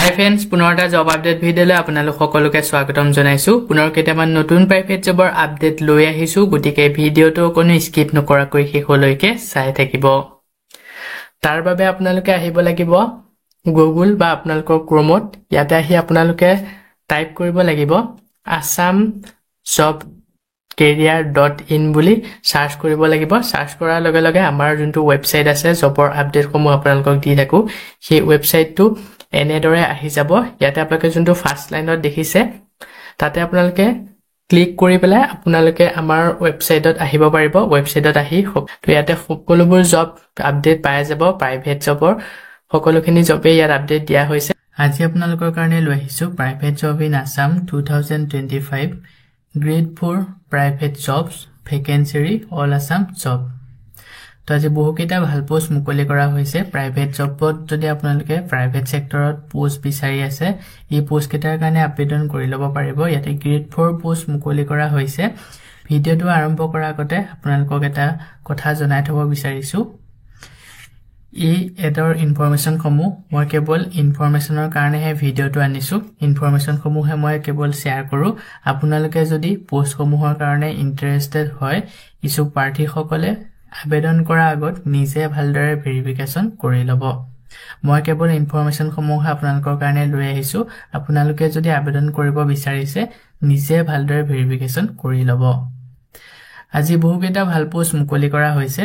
হাই friends, পুনৰ এটা job update ভিডিঅ'লৈ আপোনালোক সকলোকে স্বাগতম জনাইছো। পুনৰ কেইটামান নতুন প্ৰাইভেট জবৰ আপডেট লৈ আহিছো, গতিকে ভিডিঅ'টো কোনো স্কিপ নকৰাকৈ শেষলৈকে চাই থাকিব। তাৰ বাবে আপোনালোকে আহিব লাগিব গুগল বা আপোনালোকৰ ক্ৰোমত। ইয়াতে আহি আপোনালোকে টাইপ কৰিব লাগিব assamjobcareer.in বুলি সাৰ্চ কৰিব লাগিব। সাৰ্চ কৰাৰ লগে লগে আমাৰ যোনটো ৱেবছাইট আছে জবৰ আপডেটসমূহ আপোনালোকক দি থাকো, সেই ৱেবছাইটটো এনেদৰে আহি যাব। ইয়াতে আপোনালোকে যোনটো ফাৰ্ষ্ট লাইনত দেখিছে তাতে আপোনালোকে ক্লিক কৰি পেলাই আপোনালোকে আমাৰ ৱেবছাইটত আহিব পাৰিব। ৱেবছাইটত আহি তো ইয়াতে সকলোবোৰ জব আপডেট পাই যাব। প্ৰাইভেট জবৰ সকলোখিনি জবে ইয়াত আপডেট দিয়া হৈছে। আজি আপোনালোকৰ কাৰণে লৈ আহিছো private job in Assam 2025 grade 4 private jobs vacancy all Assam job. তো আজি বহুকেইটা ভাল পোষ্ট মুকলি কৰা হৈছে প্ৰাইভেট জবত। যদি আপোনালোকে প্ৰাইভেট সেক্টৰত পোষ্ট বিচাৰি আছে, এই পোষ্ট কেইটাৰ কাৰণে আবেদন কৰি ল'ব পাৰিব। ইয়াতে গ্ৰেড 4 পোষ্ট মুকলি কৰা হৈছে। ভিডিঅ'টো আৰম্ভ কৰাৰ আগতে আপোনালোকক এটা কথা জনাই থব বিচাৰিছো। এই এডৰ ইনফৰমেশ্যনসমূহ মই কেৱল ইনফৰমেশ্যনৰ কাৰণেহে ভিডিঅ'টো আনিছো। ইনফৰমেশ্যনসমূহে মই কেৱল শ্বেয়াৰ কৰোঁ। আপোনালোকে যদি পোষ্টসমূহৰ কাৰণে ইণ্টাৰেষ্টেড হয়, ইচ্ছুক প্ৰাৰ্থীসকলে আবেদন কৰাৰ আগত নিজে ভালদৰে ভেৰিফিকেশ্যন কৰি ল'ব। মই কেৱল ইনফৰমেশ্যনসমূহ আপোনালোকৰ কাৰণে লৈ আহিছো। আপোনালোকে যদি আবেদন কৰিব বিচাৰিছে, নিজে ভালদৰে ভেৰিফিকেশ্যন কৰি ল'ব। আজি বহুকেইটা ভাল পোষ্ট মুকলি কৰা হৈছে।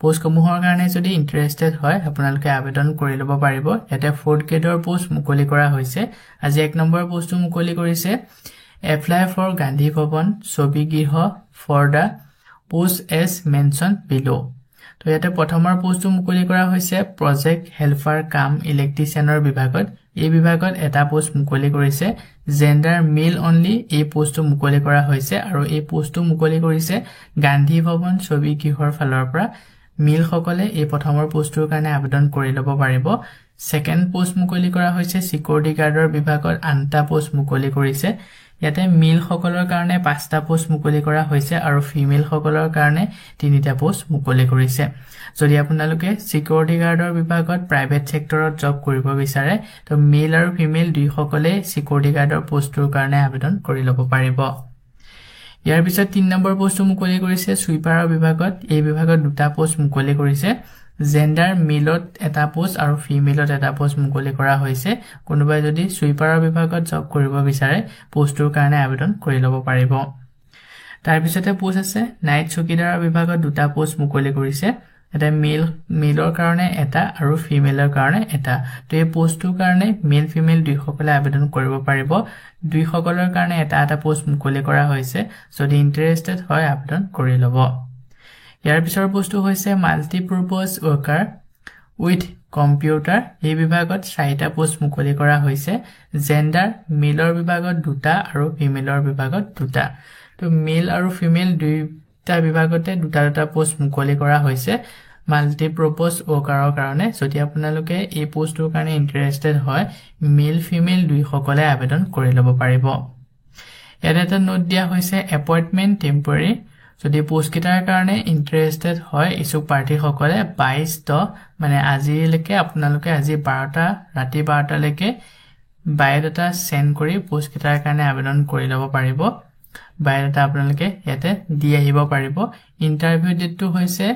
পোষ্টসমূহৰ কাৰণে যদি ইণ্টাৰেষ্টেড হয়, আপোনালোকে আবেদন কৰি ল'ব পাৰিব। ইয়াতে 4th গ্ৰেডৰ পোষ্ট মুকলি কৰা হৈছে। আজি 1 নম্বৰ পোষ্টটো মুকলি কৰিছে এপ্লাই ফৰ গান্ধী ভৱন ছবিগৃহ for the post as mention below. তো ইয়াতে প্ৰথমৰ পোষ্টটো মুকলি কৰা হৈছে প্ৰজেক্ট হেল্পাৰ কাম ইলেক্ট্ৰিচিয়ানৰ বিভাগত। এই বিভাগত এটা পোষ্ট মুকলি কৰিছে জেণ্ডাৰ মেল অনলি। এই পোষ্টটো মুকলি কৰা হৈছে আৰু এই পোষ্টটো মুকলি কৰিছে গান্ধী ভৱন ছবিগৃহৰ ফালৰ পৰা। মিলসকলে এই প্ৰথমৰ পোষ্টটোৰ কাৰণে আবেদন কৰি ল'ব পাৰিব। ছেকেণ্ড পোষ্ট মুকলি কৰা হৈছে চিকিউৰিটি গাৰ্ডৰ বিভাগত 8টা পোষ্ট মুকলি কৰিছে। ইয়াতে মিলসকলৰ কাৰণে 5টা পোষ্ট মুকলি কৰা হৈছে আৰু ফিমেলসকলৰ কাৰণে 3টা পোষ্ট মুকলি কৰিছে। যদি আপোনালোকে চিকিউৰিটি গাৰ্ডৰ বিভাগত প্ৰাইভেট সেক্টৰত জব কৰিব বিচাৰে, তো মেল আৰু ফিমেল দুয়োসকলে চিকিউৰিটি গাৰ্ডৰ পোষ্টটোৰ কাৰণে আবেদন কৰি ল'ব পাৰিব। ইয়াৰ পিছত 3 নম্বৰ পোষ্টটো মুকলি কৰিছে সুইপাৰৰ বিভাগত। এই বিভাগত 2টা পোষ্ট মুকলি কৰিছে। জেণ্ডাৰ মেলত এটা পোষ্ট আৰু ফিমেলত এটা পোষ্ট মুকলি কৰা হৈছে। কোনোবাই যদি সুইপাৰৰ বিভাগত জব কৰিব বিচাৰে, পোষ্টটোৰ কাৰণে আবেদন কৰি ল'ব পাৰিব। তাৰ পিছতে পোষ্ট আছে নাইট চকীদাৰৰ বিভাগত 2টা পোষ্ট মুকলি কৰিছে। এটা মেলৰ কাৰণে এটা আৰু ফিমেলৰ কাৰণে এটা। তো এই পোষ্টটোৰ কাৰণে মেল ফিমেল দুয়োসকলে আবেদন কৰিব পাৰিব। দুয়োসকলৰ কাৰণে এটা পোষ্ট মুকলি কৰা হৈছে। যদি ইণ্টাৰেষ্টেড হয়, আবেদন কৰি ল'ব। ইয়াৰ পিছৰ পোষ্টটো হৈছে মাল্টিপাৰপাছ ৱৰ্কাৰ উইথ কম্পিউটাৰ। এই বিভাগত 4টা পোষ্ট মুকলি কৰা হৈছে। জেণ্ডাৰ মেলৰ বিভাগত 2টা আৰু ফিমেলৰ বিভাগত 2টা। তো মেল আৰু ফিমেল দুয়োটা বিভাগতে 2টা পোষ্ট মুকলি কৰা হৈছে মাল্টিপাৰপাছ ৱৰ্কাৰৰ কাৰণে। যদি আপোনালোকে এই পোষ্টটোৰ কাৰণে ইণ্টাৰেষ্টেড হয়, মেল ফিমেল দুয়োসকলে আবেদন কৰি ল'ব পাৰিব। ইয়াত এটা নোট দিয়া হৈছে এপইণ্টমেণ্ট টেম্পৰাৰী। যদি পোষ্টকেইটাৰ কাৰণে ইণ্টাৰেষ্টেড হয় ইচ্ছুক প্ৰাৰ্থীসকলে 22 মানে আজিলৈকে আপোনালোকে আজি ৰাতি 12টালৈকে বায়'ডাটা চেণ্ড কৰি পোষ্টকেইটাৰ কাৰণে আবেদন কৰি ল'ব পাৰিব। বায়'ডাটা আপোনালোকে ইয়াতে দি আহিব পাৰিব। ইণ্টাৰভিউ ডেটটো হৈছে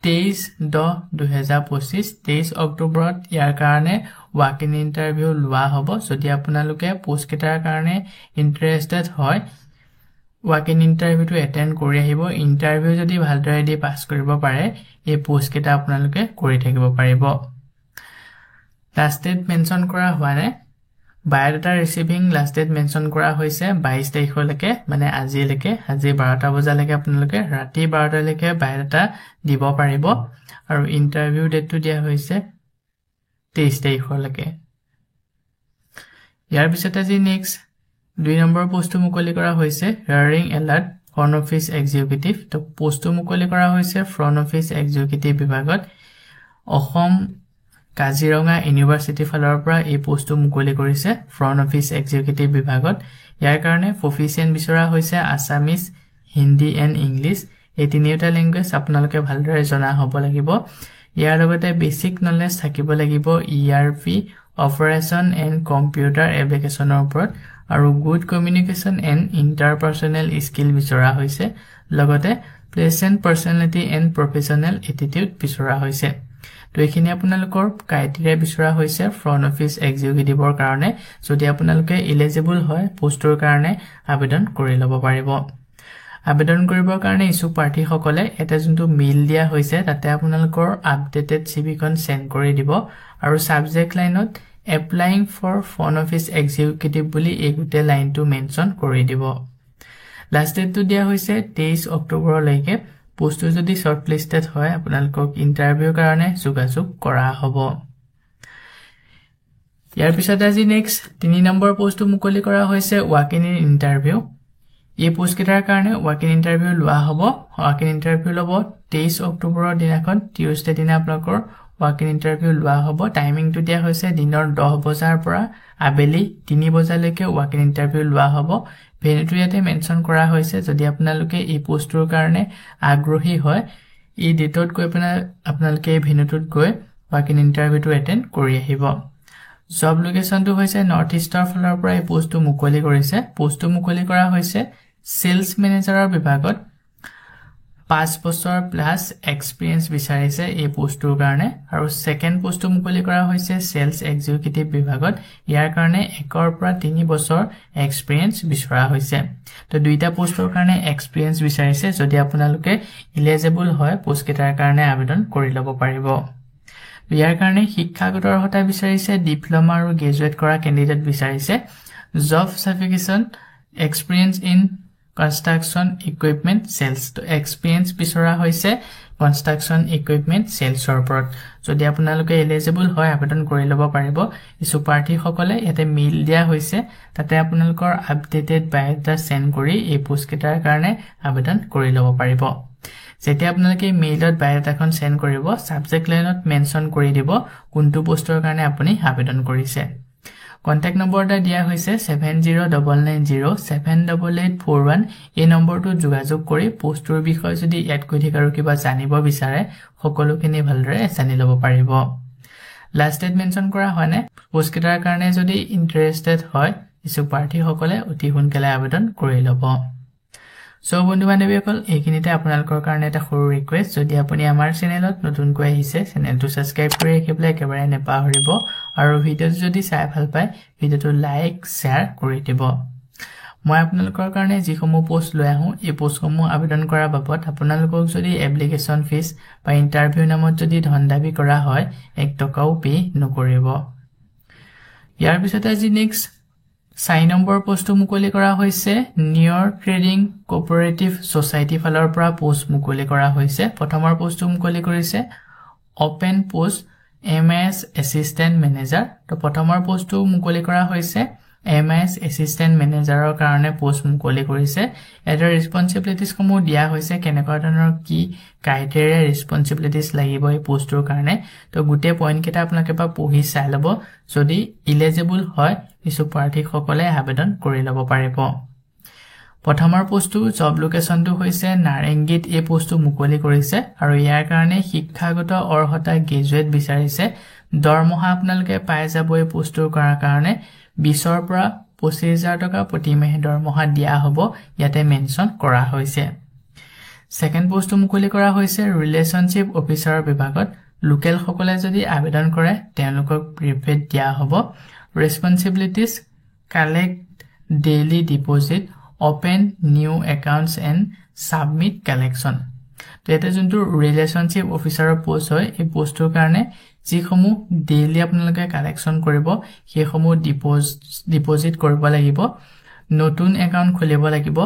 23/10/2025। 23 অক্টোবৰত ইয়াৰ কাৰণে ৱাক ইন ইণ্টাৰভিউ লোৱা হ'ব। যদি আপোনালোকে পোষ্টকেইটাৰ কাৰণে ইণ্টাৰেষ্টেড হয়, ৱাক ইন ইণ্টাৰভিউটো এটেণ্ড কৰি আহিব। ইণ্টাৰভিউ যদি ভালদৰে দি পাছ কৰিব পাৰে, এই পোষ্টকেইটা আপোনালোকে কৰি থাকিব পাৰিব। লাষ্ট ডেট মেনশ্যন কৰা হোৱা নাই। Biodata receiving last date mention কৰা হৈছে 22 তাৰিখলৈকে, মানে আজিলৈকে। আজি 12টা বজালৈকে আপোনালোকে ৰাতি 12টালৈকে বায়'ডাটা দিব পাৰিব আৰু ইণ্টাৰভিউ ডেটটো দিয়া হৈছে 23 তাৰিখলৈকে। ইয়াৰ পিছত আজি নেক্সট 2 নম্বৰ পোষ্টটো মুকলি কৰা হৈছে hearing alert front office executive. তো পোষ্টটো মুকলি কৰা হৈছে ফ্ৰণ্ট অফিচ এক্সিকিউটিভ বিভাগত। অসম কাজিৰঙা ইউনিভাৰ্চিটিৰ ফালৰ পৰা এই পোষ্টটো মুকলি কৰিছে ফ্ৰণ্ট অফিচ এক্সিকিউটিভ বিভাগত। ইয়াৰ কাৰণে প্ৰফিচিয়েণ্ট বিচৰা হৈছে আছামিজ, হিন্দী এণ্ড ইংলিছ। এই 3টা লেংগুৱেজ আপোনালোকে ভালদৰে জনা হ'ব লাগিব। ইয়াৰ লগতে বেসিক নলেজ থাকিব লাগিব ERP অপাৰেশ্যন এণ্ড কম্পিউটাৰ এপ্লিকেশ্যনৰ ওপৰত আৰু good communication and interpersonal skill বিচৰা হৈছে লগতে প্লেজেণ্ট পাৰ্চনেলিটি এণ্ড প্ৰফেচনেল এটিটিউড বিচৰা হৈছে তো এইখিনি আপোনালোকৰ ক্ৰাইটেৰিয়া বিচৰা হৈছে ফ্ৰণ্ট অফিচ এক্সিকিউটিভৰ কাৰণে যদি আপোনালোকে এলিজিবল হয় পোষ্টৰ কাৰণে আবেদন কৰি ল'ব পাৰিব আবেদন কৰিবৰ কাৰণে ইচ্ছুক প্ৰাৰ্থীসকলে এটা যোনটো মেইল দিয়া হৈছে তাতে আপোনালোকৰ আপডেটেড সিভিখন সেন্ড কৰি দিব আৰু সাবজেক্ট লাইনত applying for front office executive বুলি এই গোটে লাইনটো মেনশন কৰি দিব লাষ্ট ডেটটো দিয়া হৈছে 23 অক্টোবৰলৈকে পোষ্টটো যদি শৰ্টলিস্টেড হয় আপোনালোকক ইন্টাৰভিউৰ কাৰণে যোগাযোগ কৰা হ'ব ইয়াৰ পিছত আজি নেক্সট 3 নম্বৰ পোষ্টটো মুকলি কৰা হৈছে ৱাক ইন ইন্টাৰভিউ এই পোষ্ট কেটাৰ কাৰণে ৱাক ইন ইন্টাৰভিউ লোৱা হ'ব ৱাক ইন ইন্টাৰভিউ ল'ব 23 অক্টোবৰৰ দিনাখন টিউজডে দিনা আপোনালোকৰ ৱাক ইন ইন্টাৰভিউ লোৱা হ'ব টাইমিংটো দিয়া হৈছে দিনৰ 10 বজাৰ পৰা আবেলি 3 বজালৈকে ৱাক ইন ইন্টাৰভিউ লোৱা হ'ব ভেন্যুটো ইয়াতে মেনশন কৰা হৈছে যদি আপোনালোকে এই পোষ্টৰ কাৰণে আগ্ৰহী হয় এই ডেটত গৈ আপোনালোকে ভেন্যুটোত গৈ ৱাক ইন ইন্টাৰভিউটো এটেন্ড কৰি আহিব জব লোকেশনটো হৈছে নৰ্থ ইষ্টৰ ফালৰ পৰা এই পোষ্টটো মুকলি কৰিছে পোষ্টটো মুকলি কৰা হৈছে সেলস মেনেজাৰৰ বিভাগত 5 বছৰ প্লাস এক্সপেৰিয়েন্স বিচাৰিছে এই পোষ্টৰ কাৰণে আৰু সেকেন্ড পোষ্টটো মুকলি কৰা হৈছে সেলস এক্সিকিউটিভ বিভাগত ইয়াৰ কাৰণে 1 পৰা 3 বছৰ এক্সপেৰিয়েন্স বিচৰা হৈছে তো দুইটা পোষ্টৰ কাৰণে এক্সপেৰিয়েন্স বিচাৰিছে যদি আপোনালোকে এলিজিবল হয় পোষ্ট কেটাৰ কাৰণে আবেদন কৰি ল'ব পাৰিব ইয়াৰ কাৰণে শিক্ষাগত অৰ্হতা বিচাৰিছে ডিপ্লোমা আৰু গ্ৰেজুৱেট কৰা কেণ্ডিডেট বিচাৰিছে job certification experience in construction equipment sales তো এক্সপেৰিয়েন্স বিচৰা হৈছে কনষ্ট্ৰাকচন ইকুইপমেন্ট সেলসৰ ওপৰত যদি আপোনালোকে এলিজিবল হয় আবেদন কৰি ল'ব পাৰিব ইচ্ছুক প্ৰাৰ্থীসকলে ইয়াতে মেইল দিয়া হৈছে তাতে আপোনালোকৰ আপডেটেড বায়োডাটা সেন্ড কৰি এই পোষ্ট কেটাৰ কাৰণে আবেদন কৰি ল'ব পাৰিব যেতিয়া আপোনালোকে মেইলত বায়োডাটাখন সেন্ড কৰিব সাবজেক্ট লাইনত মেনশন কৰি দিব কোনটো পোষ্টৰ কাৰণে আপুনি আবেদন কৰিছে কন্টাক্ট নম্বৰটা দিয়া হৈছে 7099078841 এই নম্বৰটো যোগাযোগ কৰি পোষ্টৰ বিষয়ে যদি ইয়াত অধিক আৰু কিবা জানিব বিচাৰে সকলোখিনি ভালদৰে জানি ল'ব পাৰিব লাষ্ট ডেট মেনশন কৰা হয়নে পোষ্ট কেটাৰ কাৰণে যদি ইন্টাৰেষ্টেড হয় ইচ্ছুক প্ৰাৰ্থীসকলে অতি সোনকালে আবেদন কৰি ল'ব সো বন্ধু বান্ধৱীসকল এইখিনিতে আপোনালোকৰ কাৰণে এটা সৰু ৰিকুৱেষ্ট যদি আপুনি আমাৰ চেনেলত নতুনকৈ আহিছে চেনেলটো সাবস্ক্ৰাইব কৰি ৰাখিবলৈ একেবাৰে নেপাহৰিব আৰু ভিডিঅ'টো যদি চাই ভাল পায় ভিডিঅ'টো লাইক শেয়াৰ কৰি দিব মই আপোনালোকৰ কাৰণে যিসমূহ পোষ্ট লৈ আহো এই পোষ্টসমূহ আবেদন কৰাৰ বাবদ আপোনালোকক যদি এপ্লিকেশন ফিজ বা ইন্টাৰভিউ নামত যদি ধন দাবী কৰা হয় 1 টকাও পে নকৰিব ইয়াৰ পিছত আজি নেক্সট 4 নম্বৰ পোষ্টটো মুকলি কৰা হৈছে নিউৰ ট্ৰেডিং কোঅপাৰেটিভ সোসাইটি ফালৰ পৰা পোষ্ট মুকলি কৰা হৈছে প্ৰথমৰ পোষ্টটো মুকলি কৰিছে open post MS assistant manager তো প্ৰথমৰ পোষ্টটো মুকলি কৰা হৈছে এমএস এসিস্ট্যান্ট মেনেজাৰৰ কাৰণে পোষ্ট মুকলি কৰিছে এডৰ ৰেসপন্সিবিলিটিজ সমূহ দিয়া হৈছে কেনেকুৱা ধৰণৰ কি ক্ৰাইটেৰিয়া ৰেসপন্সিবিলিটিজ লাগিব এই পোষ্টৰ কাৰণে তো গুটে পইণ্ট কেটা আপোনালোকে পঢ়ি চাই ল'ব যদি এলিজিবল হয় ইচ্ছুক প্ৰাৰ্থীসকলে আবেদন কৰি ল'ব পাৰিব প্ৰথমৰ পোষ্টটো জব লোকেশনটো হৈছে নাৰেংগীত এই পোষ্টটো মুকলি কৰিছে আৰু ইয়াৰ কাৰণে শিক্ষাগত অৰ্হতা গ্ৰেজুৱেট বিচাৰিছে দৰমহা আপোনালোকে পাই যাব এই পোষ্টৰ কাৰণে 20 পৰা 25000 টকা প্ৰতি মাহে দৰমহা দিয়া হ'ব ইয়াতে মেনশন কৰা হৈছে সেকেন্ড পোষ্টটো মুকলি কৰা হৈছে ৰিলেশনশিপ অফিচাৰৰ বিভাগত লোকেল সকলে যদি আবেদন কৰে তেওঁলোকক প্ৰিপেড দিয়া হ'ব responsibilities collect daily deposit open new accounts and submit collection তো এটা যোনটো ৰিলেশনশিপ অফিচাৰৰ পোষ্ট হয় এই পোষ্টৰ কাৰণে যিসমূহ ডেইলি আপোনালোকে কালেকচন কৰিব সেইসমূহ ডিপোজিট কৰিব লাগিব নতুন একাউন্ট খুলিব লাগিব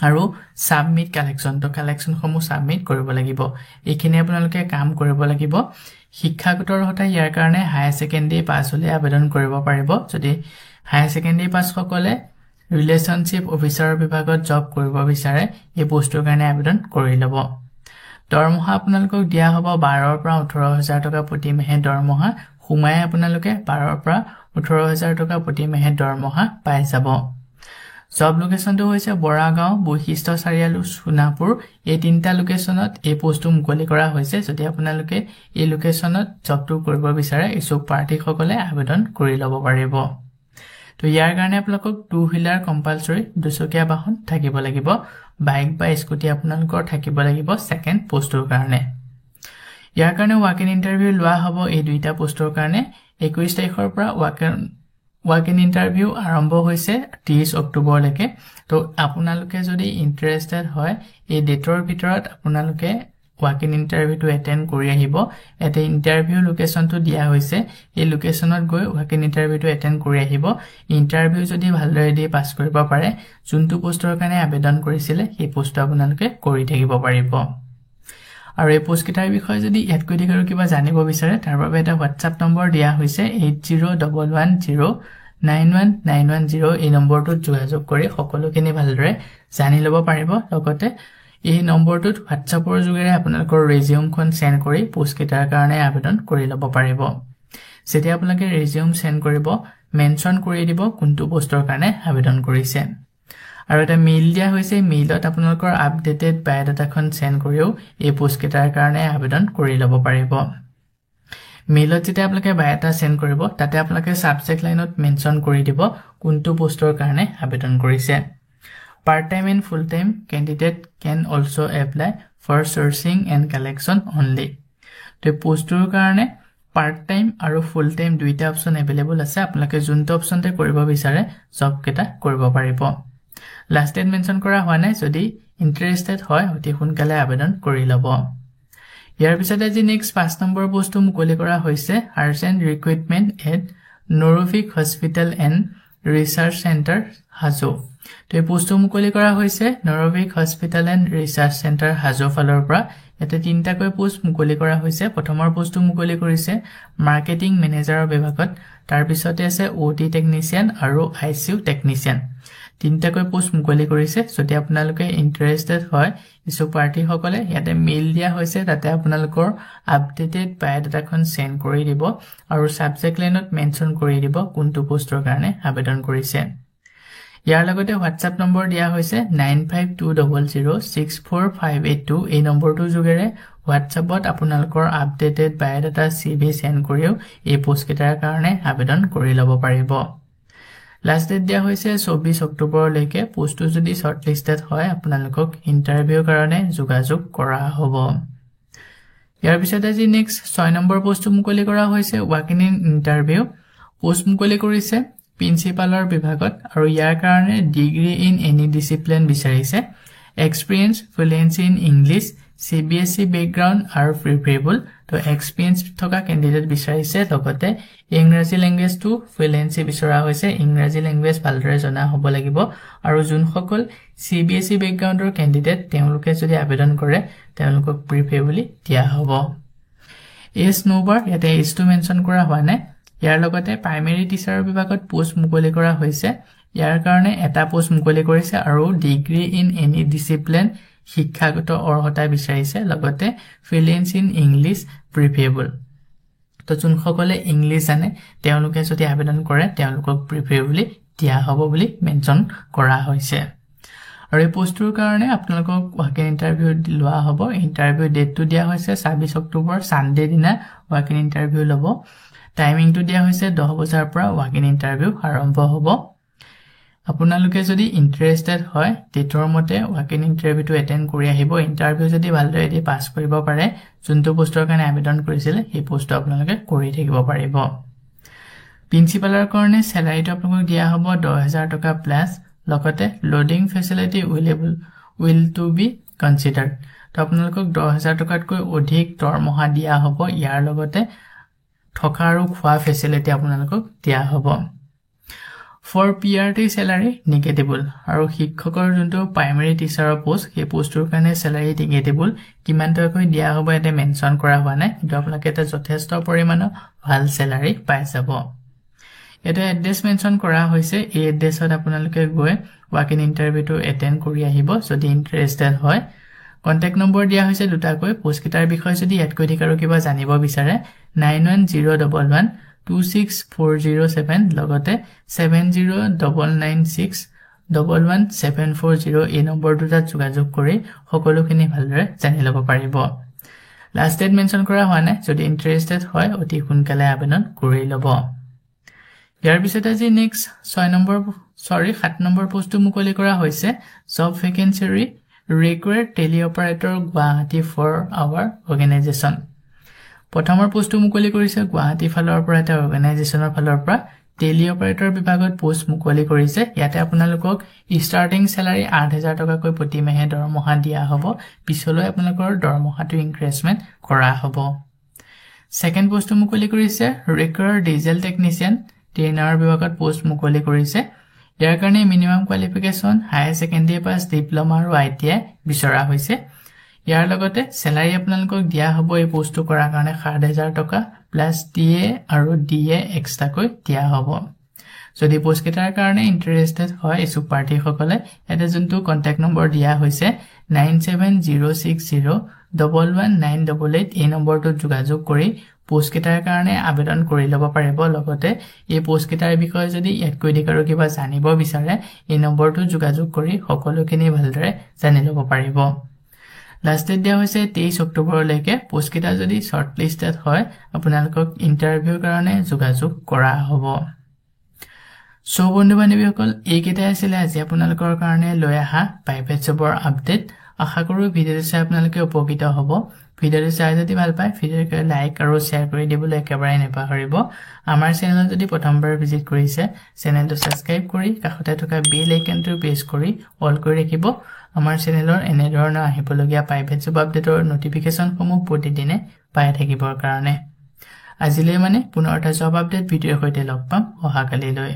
আৰু সাবমিট কালেকচন তো কালেকচন সমূহ সাবমিট কৰিব লাগিব এইখিনি আপোনালোকে কাম কৰিব লাগিব শিক্ষাগত অৰ্হতা ইয়াৰ কাৰণে হায়াৰ সেকেন্ডাৰী পাছ হলে আবেদন কৰিব পাৰিব যদি হায়াৰ সেকেন্ডাৰী পাছ সকলে ৰিলেশনশিপ অফিচাৰৰ বিভাগত জব কৰিব বিচাৰে এই পোষ্টৰ কাৰণে আবেদন কৰি ল'ব দৰমহা আপোনালোকক দিয়া হ'ব 12 পৰা 18000 টকা প্ৰতি মাহে দৰমহা হুমাই আপোনালোকে 12 পৰা 18000 টকা প্ৰতি মাহে দৰমহা পাই যাব জব লোকেশনটো হৈছে বৰাগাঁও বৈশিষ্ট্য চাৰিআলি সোনাপুৰ এই তিনিটা লোকেশনত এই পোষ্টটো মুকলি কৰা হৈছে যদি আপোনালোকে এই লোকেশনত জবটো কৰিব বিচাৰে ইচ্ছুক প্ৰাৰ্থীসকলে আবেদন কৰি ল'ব পাৰিব তো ইয়াৰ কাৰণে আপোনালোকক টু হুইলাৰ কম্পালসৰি দুচকীয়া বাহন থাকিব লাগিব বাইক বা স্কুটি আপোনালোকৰ থাকিব লাগিব সেকেন্ড পোষ্টৰ কাৰণে ইয়াৰ কাৰণে ৱাক ইন ইন্টাৰভিউ লোৱা হ'ব এই দুইটা পোষ্টৰ কাৰণে 21 তাৰিখৰ পৰা ৱাক ইন ইন্টাৰভিউ আৰম্ভ হৈছে 30 অক্টোবৰ লৈকে তো আপোনালোকে যদি ইন্টাৰেষ্টেড হয় এই ডেটৰ ভিতৰত আপোনালোকে ৱাক ইন ইন্টাৰভিউটো এটেন্ড কৰি আহিব এতে ইন্টাৰভিউ লোকেশনটো দিয়া হৈছে এই লোকেশনত গৈ ৱাক ইন ইন্টাৰভিউটো এটেন্ড কৰি আহিব ইন্টাৰভিউ যদি ভালদৰে দি পাছ কৰিব পাৰে যোনটো পোষ্টৰ কাৰণে আবেদন কৰিছিলে সেই পোষ্টটো আপোনালোকে কৰি থাকিব পাৰিব আৰু এই পোষ্ট কিটাৰ বিষয়ে যদি ইয়াতকৈ আৰু কিবা জানিব বিচাৰে তাৰ বাবে এটা WhatsApp নম্বৰ দিয়া হৈছে 8011091910 এই নম্বৰটোত যোগাযোগ কৰি সকলোখিনি ভালদৰে জানি ল'ব পাৰিব লগতে এই নম্বৰটোত WhatsAppৰ যোগেৰে আপোনালোকৰ ৰেজিউমখন সেন্ড কৰি পোষ্ট কিটাৰ কাৰণে আবেদন কৰি ল'ব পাৰিব যেতিয়া আপোনালোকে ৰেজিউম সেন্ড কৰিব মেনশন কৰি দিব কোনটো পোষ্টৰ কাৰণে আবেদন কৰিছে আৰু এটা মেইল দিয়া হৈছে মেইলত আপোনালোকৰ আপডেটেড বায়োডাটাখন সেন্ড কৰিও এই পোষ্ট কিটাৰ কাৰণে আবেদন কৰি ল'ব পাৰিব মেইলত যেতিয়া আপোনালোকে বায়োডাটা সেন্ড কৰিব তাতে আপোনালোকে সাবজেক্ট লাইনত মেনশন কৰি দিব কোনটো পোষ্টৰ কাৰণে আবেদন কৰিছে part time and full time candidate can also apply for sourcing and collection only তো পোষ্টৰ কাৰণে পাৰ্ট টাইম আৰু ফুল টাইম দুইটা অপচন अवेलेबल আছে আপোনালোকে যোনটো অপচনতে কৰিব বিচাৰে সব কেটা কৰিব পাৰিব লাষ্ট ডেট মেনশন কৰা হোৱা নাই যদি ইন্টাৰেষ্টেড হয় অতি সোনকালে আবেদন কৰি ল'ব ইয়াৰ পিছতে আজি নেক্সট 5 নম্বৰ পোষ্টটো মুকলি কৰা হৈছে urgent recruitment at Norvic hospital and research centre Hajo তো এই পোষ্টটো মুকলি কৰা হৈছে Norvic hospital and research centre Hajo ফালৰ পৰা এতে তিনটাকৈ পোষ্ট মুকলি কৰা হৈছে প্ৰথমৰ পোষ্টটো মুকলি কৰিছে মাৰ্কেটিং মেনেজাৰৰ বিভাগত তাৰ পিছতে আছে ওটি টেকনিচিয়ান আৰু আইসিইউ টেকনিচিয়ান তিনটাকৈ পোষ্ট মুকলি কৰিছে যদি আপোনালোকে ইন্টাৰেষ্টেড হয় ইছু পাৰ্টি সকলে ইয়াতে মেইল দিয়া হৈছে তাতে আপোনালোকৰ আপডেটেড বায়োডাটাখন সেন্ড কৰি দিব আৰু সাবজেক্ট লাইনত মেনশন কৰি দিব কোনটো পোষ্টৰ কাৰণে আবেদন কৰিছে ইয়াৰ লগতে WhatsApp নম্বৰ দিয়া হৈছে 9520064582 এই নম্বৰটোৰ যোগেৰে WhatsAppত আপোনালোকৰ আপডেটেড বায়োডাটা CV সেন্ড কৰিও এই পোষ্ট কিটাৰ কাৰণে আবেদন কৰি ল'ব পাৰিব লাষ্ট ডেট দিয়া হৈছে 24 অক্টোবৰ লৈকে পোষ্টটো যদি শৰ্টলিস্টেড হয় আপোনালোকক ইন্টাৰভিউ কাৰণে যোগাযোগ কৰা হ'ব ইয়াৰ পিছত আজি নেক্সট 6 নম্বৰ পোষ্টটো মুকলি কৰা হৈছে ৱাক ইন ইন্টাৰভিউ পোষ্ট মুকলি কৰিছে প্ৰিন্সিপালৰ বিভাগত আৰু ইয়াৰ কাৰণে ডিগ্ৰী ইন এনি ডিসিপ্লিন বিচাৰিছে experience fluency in English CBSE background আৰু প্ৰিফেৰেবল তো এক্সপেৰিয়েন্স থকা ক্যান্ডিডেট বিচাৰিছে লগতে ইংৰাজী ল্যাঙ্গুৱেজটো ফ্লুয়েন্সি বিচৰা হৈছে ইংৰাজী ল্যাঙ্গুৱেজ ভালদৰে জনা হ'ব লাগিব আৰু যোনসকল CBSE বেকগ্ৰাউণ্ডৰ ক্যান্ডিডেট তেওঁলোকে যদি আবেদন কৰে তেওঁলোকক প্ৰিফেৰেবলি দিয়া হ'ব এজ নোবাৰ ইয়াতে এজটো মেনশন কৰা হোৱা নাই ইয়াৰ লগতে প্ৰাইমেৰী টিচাৰৰ বিভাগত পোষ্ট মুকলি কৰা হৈছে ইয়াৰ কাৰণে এটা পোষ্ট মুকলি কৰিছে আৰু ডিগ্ৰী ইন এনি ডিসিপ্লিন শিক্ষাগত অৰ্হতা বিচাৰিছে লগতে ফ্লুয়েন্সি ইন ইংলিশ প্ৰিফেৰেবল তো যোনসকলে ইংলিশ জানে তেওঁলোকে যদি আবেদন কৰে তেওঁলোকক প্ৰিফেৰেবলি দিয়া হ'ব বুলি মেনশন কৰা হৈছে আৰু এই পোষ্টৰ কাৰণে আপোনালোকক ৱাক ইন ইন্টাৰভিউ লোৱা হ'ব ইন্টাৰভিউ ডেটটো দিয়া হৈছে 26 অক্টোবৰ সানডে দিনা ৱাক ইন ইন্টাৰভিউ ল'ব টাইমিংটো দিয়া হৈছে 10 বজাৰ পৰা ৱাক ইন ইন্টাৰভিউ আৰম্ভ হ'ব আপোনালোকে যদি ইন্টাৰেষ্টেড হয় ডেটৰ মতে ৱাক ইন ইন্টাৰভিউটো এটেন্ড কৰি আহিব ইন্টাৰভিউ যদি ভালদৰে দি পাছ কৰিব পাৰে যোনটো পোষ্টৰ কাৰণে আবেদন কৰিছিল এই পোষ্টটো আপোনালোকে কৰি থাকিব পাৰিব প্ৰিন্সিপালৰ কাৰণে স্যালাৰিটো আপোনালোকক দিয়া হ'ব 10000 টকা প্লাস লগতে loading facility will to be considered তো আপোনালোকক 10000 টকাতকৈ অধিক দৰমহা দিয়া হ'ব ইয়াৰ লগতে থকা আৰু খোৱা ফেচিলিটি আপোনালোকক দিয়া হ'ব ফৰ PRT স্যালাৰি নেগেটিবল আৰু শিক্ষকৰ যোনটো প্ৰাইমেৰী টিচাৰৰ পোষ্ট সেই পোষ্টৰ কাৰণে স্যালাৰি নেগেটিবল কিমান টকাকৈ দিয়া হ'ব এতে মেনশন কৰা হোৱা নাই কিন্তু আপোনালোকে এটা যথেষ্ট পৰিমাণৰ ভাল স্যালাৰি পাই যাব এটা এড্ৰেছ মেনশন কৰা হৈছে এই এড্ৰেছত আপোনালোকে গৈ ৱাক ইন ইন্টাৰভিউটো এটেন্ড কৰি আহিব যদি ইন্টাৰেষ্টেড হয় কন্টাক্ট নম্বৰ দিয়া হৈছে দুটাকৈ পোষ্ট কিটাৰ বিষয়ে যদি ইয়াতকৈ আৰু কিবা জানিব বিচাৰে 9101126407 লগতে 70996 11740 এই নম্বৰটোত যোগাযোগ কৰি সকলোখিনি ভালদৰে জানি ল'ব পাৰিব লাষ্ট ডেট মেনশন কৰা হোৱা নাই যদি ইন্টাৰেষ্টেড হয় অতি সোনকালে আবেদন কৰি ল'ব ইয়াৰ পিছত আজি নেক্সট 7 নম্বৰ পোষ্টটো মুকলি কৰা হৈছে job vacancy required teleoperator Guwahati for our organization প্ৰথমৰ পোষ্টটো মুকলি কৰিছে গুৱাহাটী ফালৰ পৰা এটা অৰ্গেনাইজেচনৰ ফালৰ পৰা টেলিঅপাৰেটৰ বিভাগত পোষ্ট মুকলি কৰিছে ইয়াতে আপোনালোকক ষ্টাৰ্টিং স্যালাৰি 8000 টকাকৈ প্ৰতি মাহে দৰমহা দিয়া হ'ব পিছলৈ আপোনালোকৰ দৰমহাটো ইনক্ৰিজমেন্ট কৰা হ'ব সেকেন্ড পোষ্টটো মুকলি কৰিছে required diesel technician ট্ৰেইনাৰ বিভাগত পোষ্ট মুকলি কৰিছে ইয়াৰ কাৰণে মিনিমাম কোৱালিফিকেশন হায়াৰ সেকেন্ডাৰী পাছ ডিপ্লোমা আৰু আইটিআই বিচৰা হৈছে ইয়াৰ লগতে স্যালাৰি আপোনালোকক দিয়া হ'ব এই পোষ্টটো কৰাৰ কাৰণে 7000 টকা প্লাস টিএ আৰু ডিএ এক্সট্ৰাকৈ দিয়া হ'ব যদি পোষ্ট কেটাৰ কাৰণে ইন্টাৰেষ্টেড হয় ইছু পাৰ্টি সকলে এটা যোনটো কন্টাক্ট নম্বৰ দিয়া হৈছে 9706011988 এই নম্বৰটো যোগাযোগ কৰি পোষ্ট কেটাৰ কাৰণে আবেদন কৰি ল'ব পাৰিব লগতে এই পোষ্ট কেটাৰ বিষয়ে যদি ইয়াতকৈ দিকাৰো কিবা জানিব বিচাৰে এই নম্বৰটো যোগাযোগ কৰি সকলোখিনি ভালদৰে জানি ল'ব পাৰিব লাষ্ট ডেট দিয়া হৈছে 23 অক্টোবৰলৈকে পোষ্ট কেটা যদি শৰ্ট লিষ্টেড হয় আপোনালোকক ইন্টাৰভিউৰ কাৰণে যোগাযোগ কৰা হ'ব সো বন্ধু-বান্ধৱীসকল এই কেইটা আছিল আজি আপোনালোকৰ কাৰণে লৈ আহা প্ৰাইভেট জবৰ আপডেট আশা কৰো ভিডিঅটো চাই আপোনালোকে উপকৃত হ'ব ভিডিঅটো চাই যদি ভাল পায় ভিডিঅটো লাইক আৰু শেয়াৰ কৰি দিবলৈ একেবাৰে নেপাহৰিব আমাৰ চেনেলত যদি প্ৰথমবাৰ ভিজিট কৰিছে চেনেলটো সাবস্ক্ৰাইব কৰি কাষতে থকা বেল আইকনটো প্ৰেছ কৰি অল কৰি ৰাখিব আমাৰ চেনেলৰ এনে ধৰণৰ আহিবলগীয়া প্ৰাইভেট জব আপডেটৰ নটিফিকেশন সমূহ প্ৰতিদিনে পাই থাকিবৰ কাৰণে আজিলৈ মানে পুনৰ এটা জব আপডেট ভিডিঅৰ সৈতে লগ পাম অহাকালিলৈ